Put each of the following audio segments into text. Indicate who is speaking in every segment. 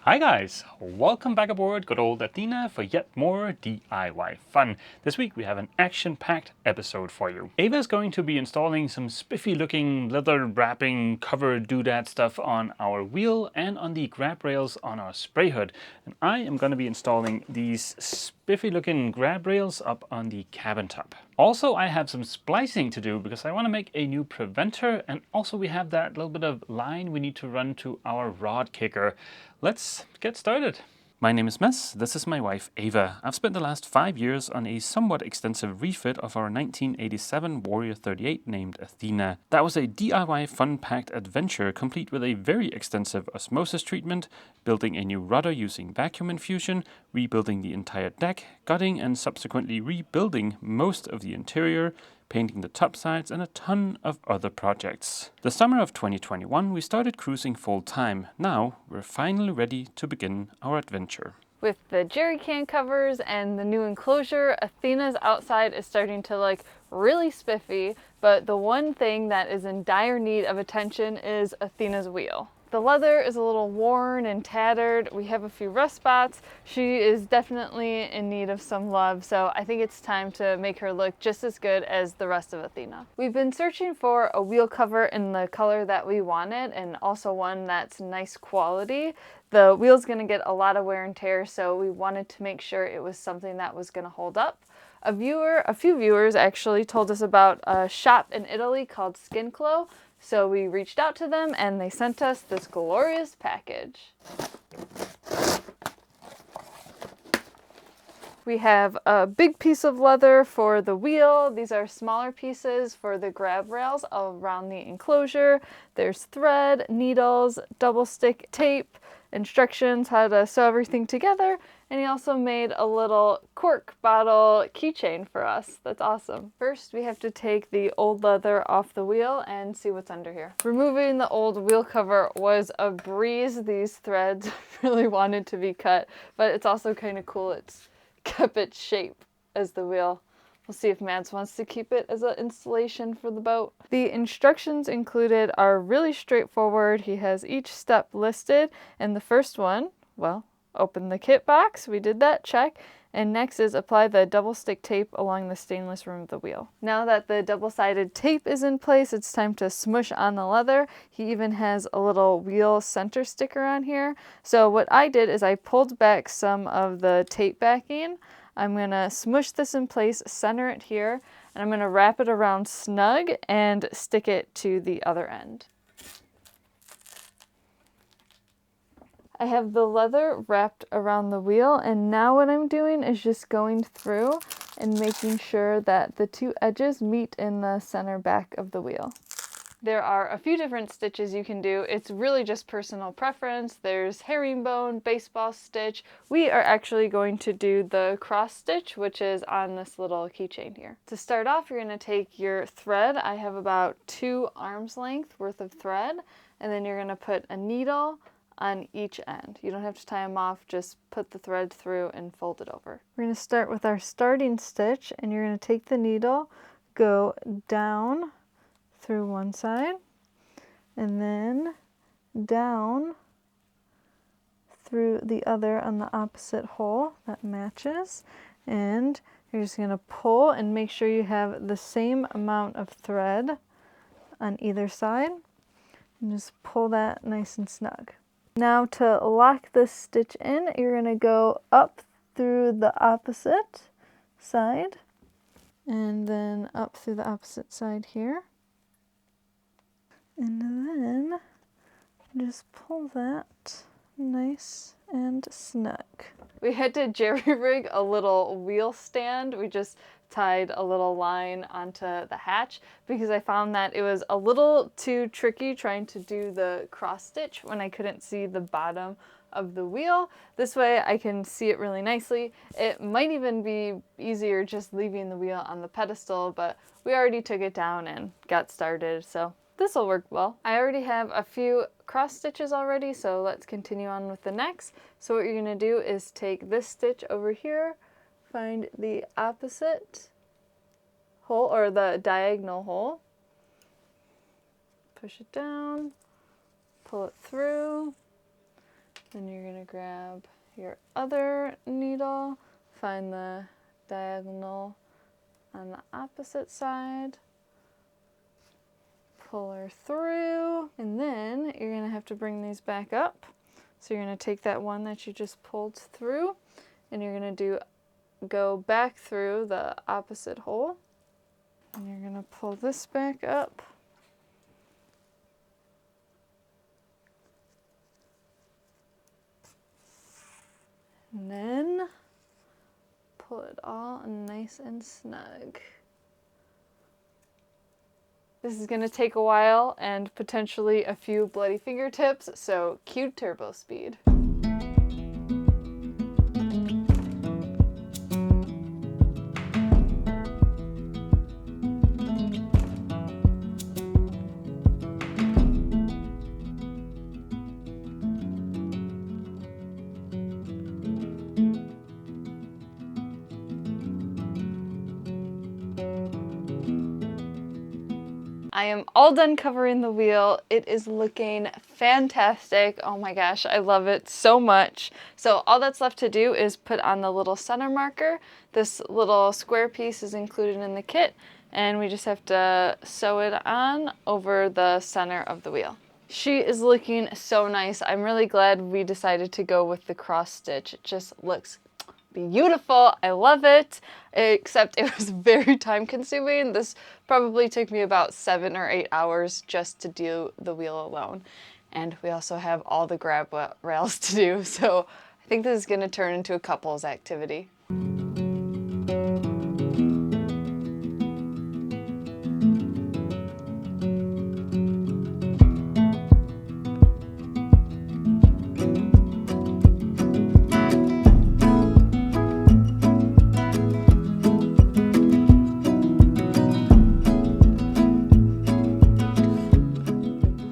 Speaker 1: Hi guys, welcome back aboard good old Athena for yet more DIY fun. This week we have an action-packed episode for you. Ava is going to be installing some spiffy looking leather wrapping cover doodad stuff on our wheel and on the grab rails on our spray hood. And I am going to be installing these spiffy looking grab rails up on the cabin top. Also, I have some splicing to do because I want to make a new preventer, and also we have that little bit of line we need to run to our Rodkicker. Let's get started. My name is Mess, this is my wife Ava. I've spent the last 5 years on a somewhat extensive refit of our 1987 Warrior 38 named Athena. That was a DIY fun-packed adventure complete with a very extensive osmosis treatment, building a new rudder using vacuum infusion, rebuilding the entire deck, gutting and subsequently rebuilding most of the interior, painting the top sides, and a ton of other projects. The summer of 2021 we started cruising full time. Now we're finally ready to begin our adventure.
Speaker 2: With the jerry can covers and the new enclosure, Athena's outside is starting to look really spiffy, but the one thing that is in dire need of attention is Athena's wheel. The leather is a little worn and tattered. We have a few rust spots. She is definitely in need of some love, so I think it's time to make her look just as good as the rest of Athena. We've been searching for a wheel cover in the color that we wanted, and also one that's nice quality. The wheel's gonna get a lot of wear and tear, so we wanted to make sure it was something that was gonna hold up. A few viewers actually told us about a shop in Italy called Skinclo. So we reached out to them and they sent us this glorious package. We have a big piece of leather for the wheel. These are smaller pieces for the grab rails around the enclosure. There's thread, needles, double stick tape, instructions how to sew everything together, and he also made a little cork bottle keychain for us. That's awesome. First, we have to take the old leather off the wheel and see what's under here. Removing the old wheel cover was a breeze. These threads really wanted to be cut, but it's also kind of cool. It's kept its shape as the wheel. We'll see if Mads wants to keep it as an installation for the boat. The instructions included are really straightforward. He has each step listed, and the first one, well, open the kit box. We did that, check. And next is apply the double stick tape along the stainless rim of the wheel. Now that the double-sided tape is in place, it's time to smush on the leather. He even has a little wheel center sticker on here. So what I did is I pulled back some of the tape backing. I'm gonna smush this in place, center it here, and I'm gonna wrap it around snug and stick it to the other end. I have the leather wrapped around the wheel, and now what I'm doing is just going through and making sure that the two edges meet in the center back of the wheel. There are a few different stitches you can do. It's really just personal preference. There's herringbone, baseball stitch. We are actually going to do the cross stitch, which is on this little keychain here. To start off, you're going to take your thread. I have about 2 arms length worth of thread, and then you're going to put a needle on each end. You don't have to tie them off, just put the thread through and fold it over. We're going to start with our starting stitch, and you're going to take the needle, go down through one side, and then down through the other on the opposite hole that matches, and you're just going to pull and make sure you have the same amount of thread on either side, and just pull that nice and snug. Now to lock this stitch in, you're going to go up through the opposite side and then up through the opposite side here. And then just pull that nice and snug. We had to jerry rig a little wheel stand. We just tied a little line onto the hatch because I found that it was a little too tricky trying to do the cross stitch when I couldn't see the bottom of the wheel. This way I can see it really nicely. It might even be easier just leaving the wheel on the pedestal, but we already took it down and got started, so this will work well. I already have a few cross stitches already, so let's continue on with the next. So what you're gonna do is take this stitch over here, find the opposite hole or the diagonal hole, push it down, pull it through, Then you're going to grab your other needle, find the diagonal on the opposite side, pull her through, and then you're going to have to bring these back up. So you're going to take that one that you just pulled through, and you're going to go back through the opposite hole, and you're going to pull this back up. And then pull it all nice and snug. This is going to take a while and potentially a few bloody fingertips, so cue turbo speed. I am all done covering the wheel. It is looking fantastic. Oh my gosh, I love it so much. So all that's left to do is put on the little center marker. This little square piece is included in the kit, and we just have to sew it on over the center of the wheel. She is looking so nice. I'm really glad we decided to go with the cross stitch. It just looks beautiful. I love it, except it was very time consuming. This probably took me about 7 or 8 hours just to do the wheel alone. And we also have all the grab rails to do, so I think this is going to turn into a couples activity.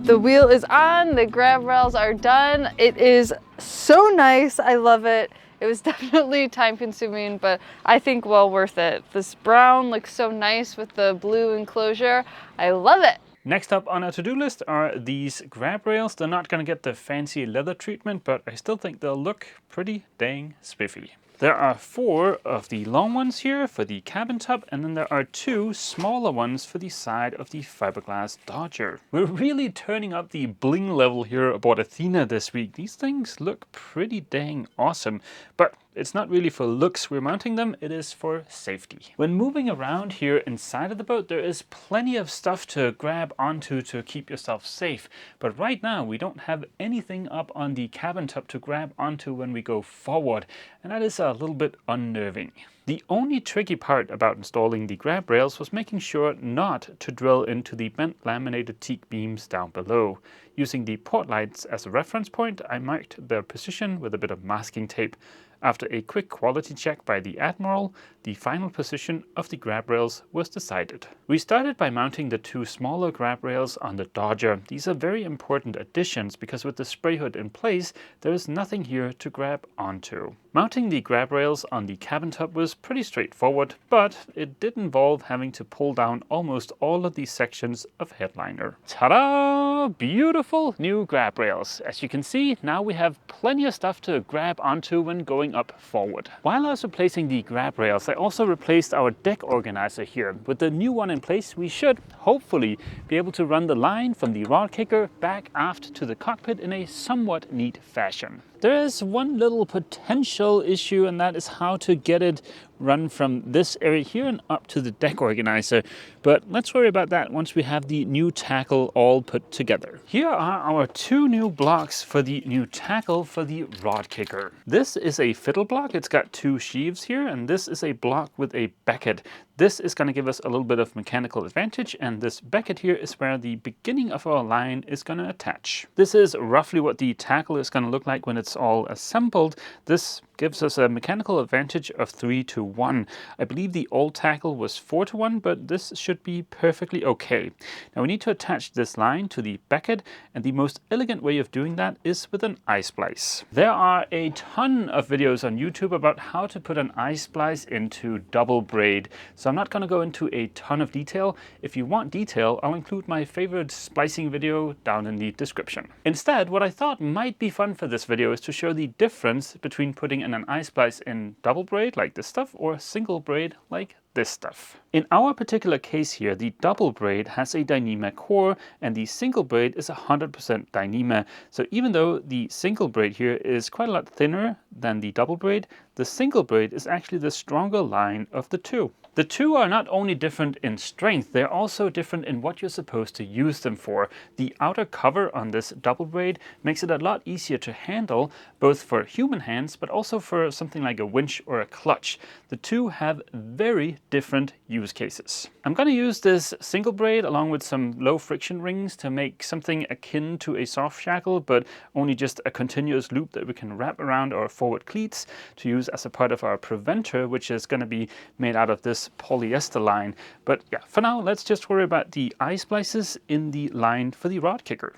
Speaker 2: The wheel is on, the grab rails are done. It is so nice, I love it. It was definitely time consuming, but I think well worth it. This brown looks so nice with the blue enclosure. I love it.
Speaker 1: Next up on our to-do list are these grab rails. They're not going to get the fancy leather treatment, but I still think they'll look pretty dang spiffy. There are 4 of the long ones here for the cabin top, and then there are 2 smaller ones for the side of the fiberglass dodger. We're really turning up the bling level here aboard Athena this week. These things look pretty dang awesome, but it's not really for looks we're mounting them, it is for safety. When moving around here inside of the boat, there is plenty of stuff to grab onto to keep yourself safe. But right now, we don't have anything up on the cabin top to grab onto when we go forward, and that is a little bit unnerving. The only tricky part about installing the grab rails was making sure not to drill into the bent laminated teak beams down below. Using the port lights as a reference point, I marked their position with a bit of masking tape. After a quick quality check by the Admiral, the final position of the grab rails was decided. We started by mounting the 2 smaller grab rails on the Dodger. These are very important additions because with the spray hood in place, there is nothing here to grab onto. Mounting the grab rails on the cabin top was pretty straightforward, but it did involve having to pull down almost all of these sections of headliner. Ta-da! Beautiful new grab rails. As you can see, now we have plenty of stuff to grab onto when going up forward. While I was replacing the grab rails, I also replaced our deck organizer here. With the new one in place, we should hopefully be able to run the line from the Rodkicker back aft to the cockpit in a somewhat neat fashion. There is one little potential issue, and that is how to get it run from this area here and up to the deck organizer. But let's worry about that once we have the new tackle all put together. Here are our 2 new blocks for the new tackle for the Rodkicker. This is a fiddle block. It's got 2 sheaves here, and this is a block with a becket. This is going to give us a little bit of mechanical advantage, and this becket here is where the beginning of our line is going to attach. This is roughly what the tackle is going to look like when it's all assembled. This gives us a mechanical advantage of 3-to-1. I believe the old tackle was 4-to-1, but this should be perfectly okay. Now we need to attach this line to the becket, and the most elegant way of doing that is with an eye-splice. There are a ton of videos on YouTube about how to put an eye-splice into double braid. So so I'm not going to go into a ton of detail. If you want detail, I'll include my favorite splicing video down in the description. Instead, what I thought might be fun for this video is to show the difference between putting in an iSplice in double braid like this stuff or single braid like this stuff. In our particular case here, the double braid has a Dyneema core and the single braid is 100% Dyneema. So even though the single braid here is quite a lot thinner than the double braid, the single braid is actually the stronger line of the two. The two are not only different in strength, they're also different in what you're supposed to use them for. The outer cover on this double braid makes it a lot easier to handle, both for human hands, but also for something like a winch or a clutch. The two have very different use cases. I'm going to use this single braid along with some low friction rings to make something akin to a soft shackle, but only just a continuous loop that we can wrap around our forward cleats to use as a part of our preventer, which is going to be made out of this polyester line. But yeah, for now, let's just worry about the eye splices in the line for the Rodkicker.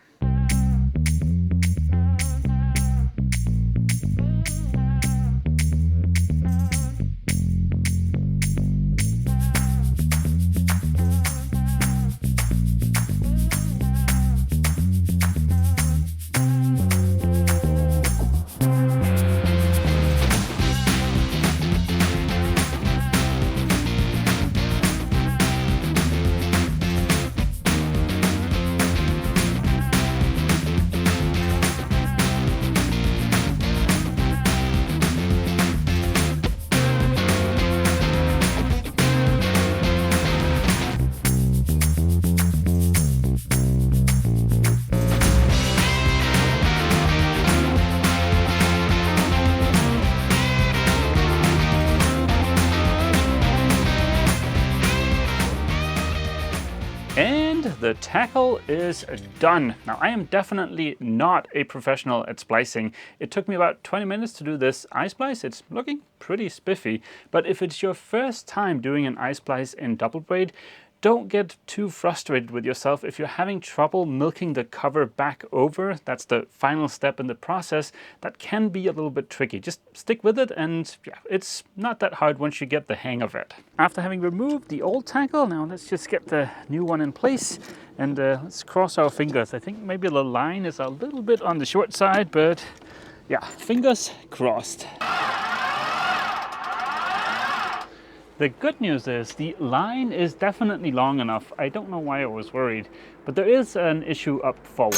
Speaker 1: And the tackle is done. Now, I am definitely not a professional at splicing. It took me about 20 minutes to do this iSplice. It's looking pretty spiffy, but if it's your first time doing an iSplice in double braid, don't get too frustrated with yourself if you're having trouble milking the cover back over. That's the final step in the process. That can be a little bit tricky. Just stick with it, and yeah, it's not that hard once you get the hang of it. After having removed the old tackle, now let's just get the new one in place, and let's cross our fingers. I think maybe the line is a little bit on the short side, but yeah, fingers crossed. The good news is the line is definitely long enough. I don't know why I was worried, but there is an issue up forward.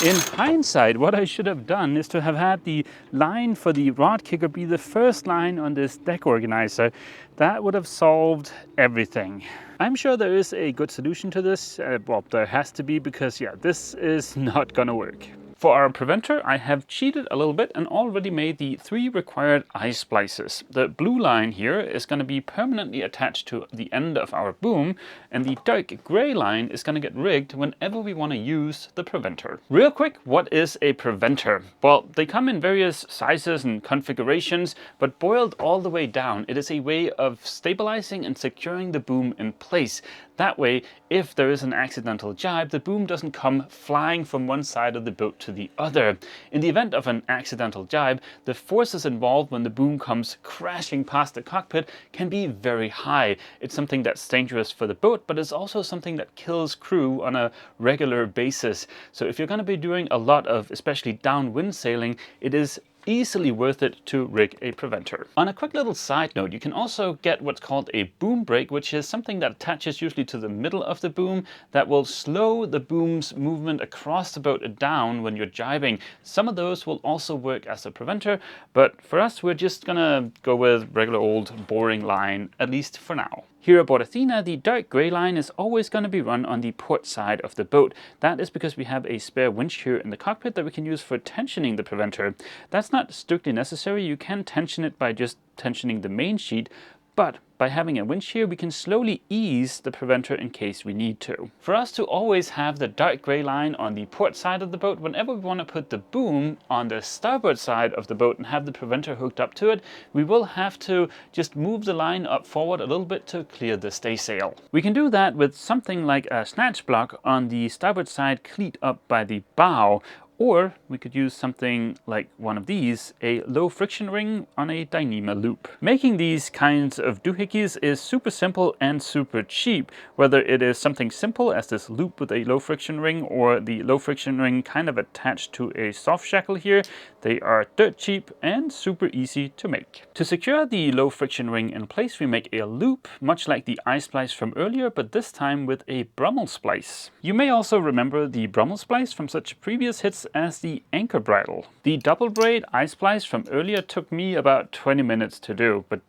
Speaker 1: In hindsight, what I should have done is to have had the line for the Rodkicker be the first line on this deck organizer. That would have solved everything. I'm sure there is a good solution to this. Well, there has to be, because yeah, this is not gonna work. For our preventer, I have cheated a little bit and already made the 3 required eye splices. The blue line here is going to be permanently attached to the end of our boom, and the dark gray line is going to get rigged whenever we want to use the preventer. Real quick, what is a preventer? Well, they come in various sizes and configurations, but boiled all the way down, it is a way of stabilizing and securing the boom in place. That way, if there is an accidental jibe, the boom doesn't come flying from one side of the boat to the other. In the event of an accidental jibe, the forces involved when the boom comes crashing past the cockpit can be very high. It's something that's dangerous for the boat, but it's also something that kills crew on a regular basis. So if you're going to be doing a lot of especially downwind sailing, it is easily worth it to rig a preventer. On a quick little side note, you can also get what's called a boom brake, which is something that attaches usually to the middle of the boom that will slow the boom's movement across the boat down when you're jibing. Some of those will also work as a preventer, but for us, we're just gonna go with regular old boring line, at least for now. Here aboard Athena, the dark grey line is always going to be run on the port side of the boat. That is because we have a spare winch here in the cockpit that we can use for tensioning the preventer. That's not strictly necessary. You can tension it by just tensioning the main sheet, but by having a winch here, we can slowly ease the preventer in case we need to. For us to always have the dark grey line on the port side of the boat, whenever we want to put the boom on the starboard side of the boat and have the preventer hooked up to it, we will have to just move the line up forward a little bit to clear the staysail. We can do that with something like a snatch block on the starboard side cleat up by the bow, Or we could use something like one of these, a low friction ring on a Dyneema loop. Making these kinds of doohickeys is super simple and super cheap, whether it is something simple as this loop with a low friction ring or the low friction ring kind of attached to a soft shackle here. They are dirt cheap and super easy to make. To secure the low friction ring in place, we make a loop, much like the eye splice from earlier, but this time with a Brummel splice. You may also remember the Brummel splice from such previous hits as the anchor bridle. The double braid eye splice from earlier took me about 20 minutes to do, but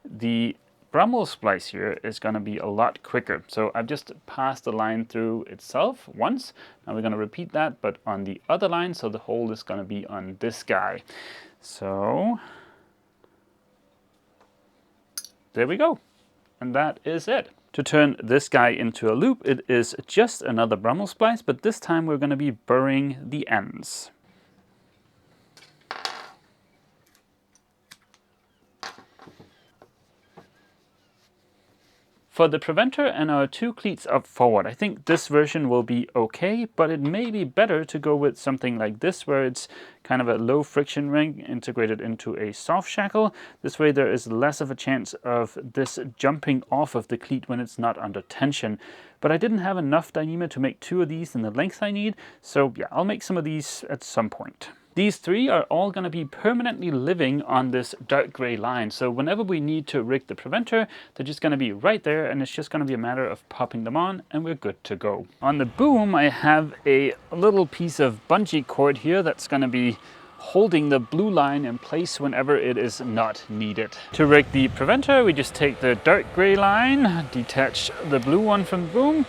Speaker 1: the Brummel splice here is going to be a lot quicker. So I've just passed the line through itself once. Now we're going to repeat that, but on the other line, so the hole is going to be on this guy. So there we go. And that is it. To turn this guy into a loop, it is just another Brummel splice, but this time we're going to be burring the ends. For the preventer and our two cleats up forward, I think this version will be okay, but it may be better to go with something like this, where it's kind of a low friction ring integrated into a soft shackle. This way there is less of a chance of this jumping off of the cleat when it's not under tension. But I didn't have enough Dyneema to make two of these in the length I need, so yeah, I'll make some of these at some point. These three are all going to be permanently living on this dark gray line. So whenever we need to rig the preventer, they're just going to be right there, and it's just going to be a matter of popping them on and we're good to go. On the boom, I have a little piece of bungee cord here that's going to be holding the blue line in place whenever it is not needed. To rig the preventer, we just take the dark gray line, detach the blue one from the boom,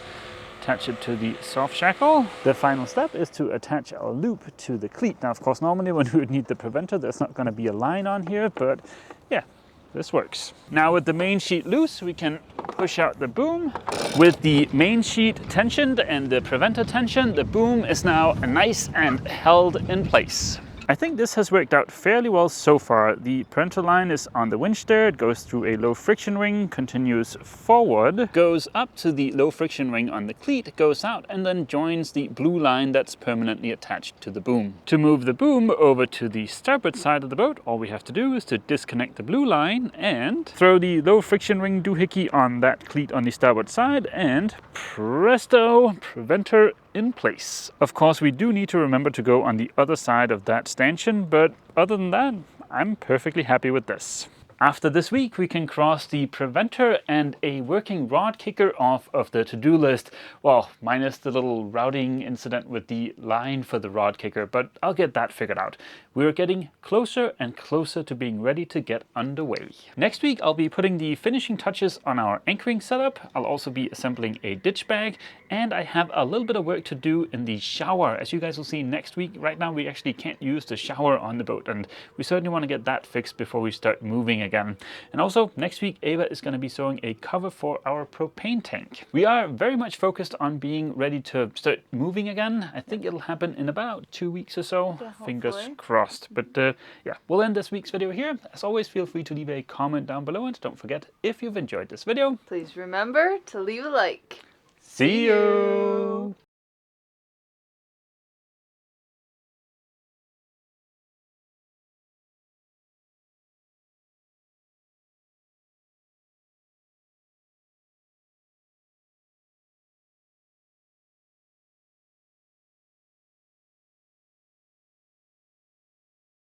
Speaker 1: attach it to the soft shackle. The final step is to attach our loop to the cleat. Now, of course, normally when we would need the preventer, there's not going to be a line on here, but yeah, this works. Now with the main sheet loose, we can push out the boom. With the main sheet tensioned and the preventer tensioned, the boom is now nice and held in place. I think this has worked out fairly well so far. The preventer line is on the winch there. It goes through a low friction ring, continues forward, goes up to the low friction ring on the cleat, goes out, and then joins the blue line that's permanently attached to the boom. To move the boom over to the starboard side of the boat, all we have to do is to disconnect the blue line and throw the low friction ring doohickey on that cleat on the starboard side, and presto, preventer in place. Of course, we do need to remember to go on the other side of that stanchion, but other than that, I'm perfectly happy with this. After this week, we can cross the preventer and a working Rodkicker off of the to-do list. Well, minus the little routing incident with the line for the Rodkicker, but I'll get that figured out. We're getting closer and closer to being ready to get underway. Next week, I'll be putting the finishing touches on our anchoring setup. I'll also be assembling a ditch bag, and I have a little bit of work to do in the shower. As you guys will see next week, right now we actually can't use the shower on the boat, and we certainly want to get that fixed before we start moving again. And also next week, Ava is going to be sewing a cover for our propane tank. We are very much focused on being ready to start moving again. I think it'll happen in about 2 weeks or so. Yeah, fingers crossed. But yeah, we'll end this week's video here. As always, feel free to leave a comment down below, and don't forget, if you've enjoyed this video,
Speaker 2: please remember to leave a like.
Speaker 1: See you!